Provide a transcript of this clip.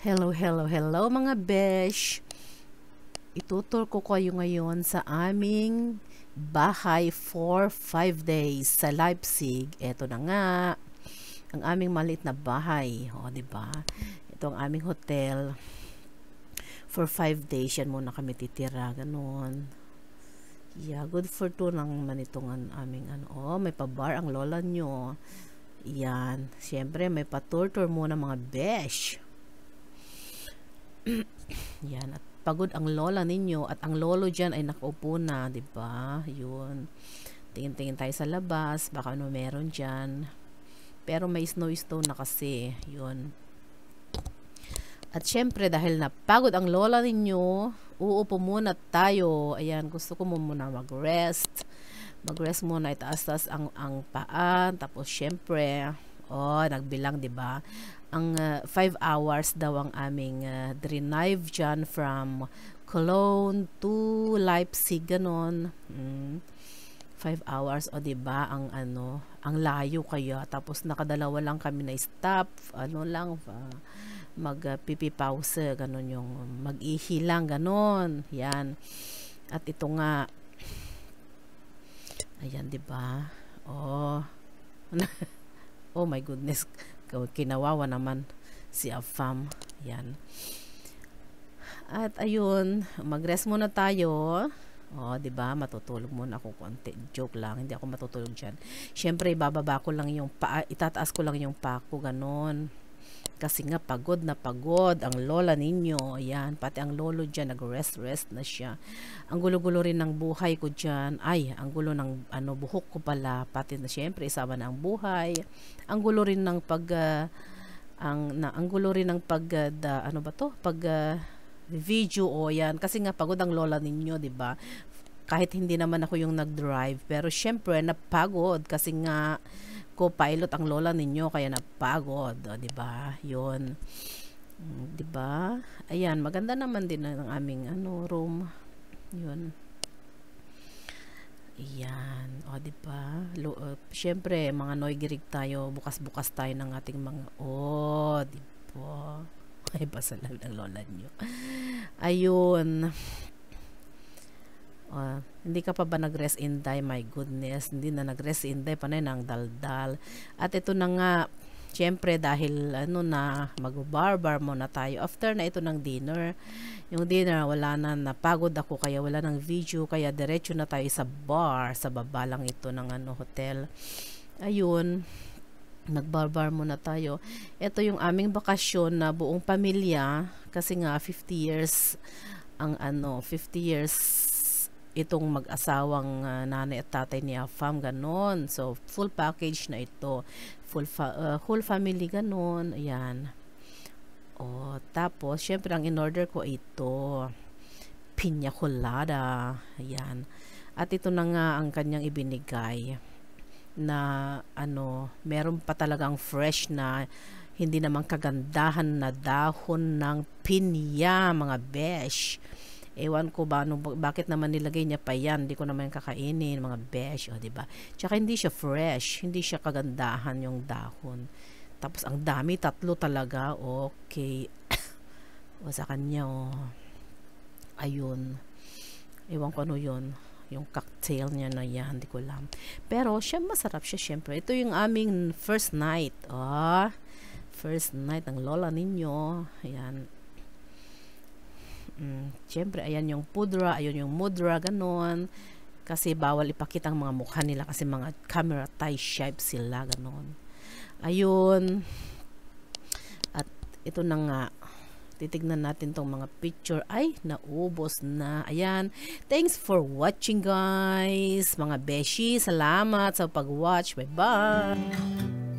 Hello, hello, hello mga besh! Itutur ko kayo ngayon sa aming bahay for 5 days sa Leipzig. Ito na nga, ang aming maliit na bahay. O, diba? Ito ang aming hotel. For 5 days, yan muna kami titira. Ganon. Yeah, good for 2 lang man itong aming ano. Oh, may pa-bar ang lola nyo. Yan. Siyempre, may pa-tour-tour muna mga besh. Yan, at pagod ang lola ninyo at ang lolo dyan ay nakaupo na, di ba? Yun. Tingin-tingin tayo sa labas, baka ano meron dyan. Pero may snow na kasi, yun. At syempre, dahil napagod ang lola ninyo, uupo muna tayo. Ayan, gusto ko muna mag-rest. Mag-rest muna, itaas-taas ang paa. Tapos, syempre, nagbilang, di ba? Ang 5 hours daw ang aming drive dyan from Cologne to Leipzig, ganon. 5 hours, o diba, ang layo kaya. Tapos nakadalawa lang kami na stop, magpipipause, ganon yung mag-ihi lang, ganon. Yan. At ito nga, ayan, diba? Oh my goodness, kinawawa naman si Afam. Yan. At ayun, mag-rest muna tayo. Di ba? Matutulog muna ako konti. Joke lang, hindi ako matutulog diyan. Syempre, ibababa ko lang yung paa, itataas ko lang yung paa ko, ganon. Kasi nga pagod na pagod ang lola ninyo. Ayan, pati ang lolo diyan nag-rest na siya. Ang gulo-gulo rin ng buhay ko diyan. Ay, ang gulo ng buhok ko pala. Pati na syempre isama na ang buhay. Ang gulo rin ng video yan kasi nga pagod ang lola ninyo, 'di ba? Kahit hindi naman ako yung nag-drive, pero syempre napagod kasi nga co-pilot ang lola ninyo kaya napagod, 'di ba? 'Yun. 'Di ba? Ayan, maganda naman din ang aming room. 'Yun. Ayan, di ba? Syempre, mga noigirig tayo, bukas-bukas tayo ng ating mga di ba? Ay, basa lang ng lola nyo. Ayun. Hindi ka pa ba nag-rest in die? My goodness, hindi na nag-rest in die, panay ng daldal. At ito na nga, syempre dahil mag-bar muna tayo. After na ito ng dinner, yung dinner wala na, napagod ako kaya wala ng video, kaya diretso na tayo sa bar, sa baba lang ito ng hotel. Ayun, nagbar muna tayo. Ito yung aming bakasyon na buong pamilya kasi nga 50 years ang 50 years itong mag-asawang nanay at tatay ni Afam, ganon. So full package na ito, whole family, ganon. Ayan. Tapos syempre ang in-order ko ito, piña colada. Ayan. At ito na nga ang kanyang ibinigay na meron pa talagang fresh na hindi naman kagandahan na dahon ng pinya, mga besh. Ewan ko ba bakit naman nilagay niya pa yan, hindi ko naman kakainin, mga besh, diba? Tsaka hindi siya fresh, hindi siya kagandahan yung dahon. Tapos ang dami, 3 talaga. Okay. Sa kanya, ayun, ewan ko yun, yung cocktail niya na yan, hindi ko alam. Pero siya, masarap siya syempre. Ito yung aming first night. First night ng lola ninyo. Ayan. Syempre, ayan yung pudra, ayun yung mudra, ganon. Kasi bawal ipakita ang mga mukha nila kasi mga camera tie shape sila, ganon. Ayun. At ito na nga, titignan natin tong mga picture. Ay, naubos na. Ayan. Thanks for watching, guys. Mga beshi, salamat sa pag-watch. Bye-bye.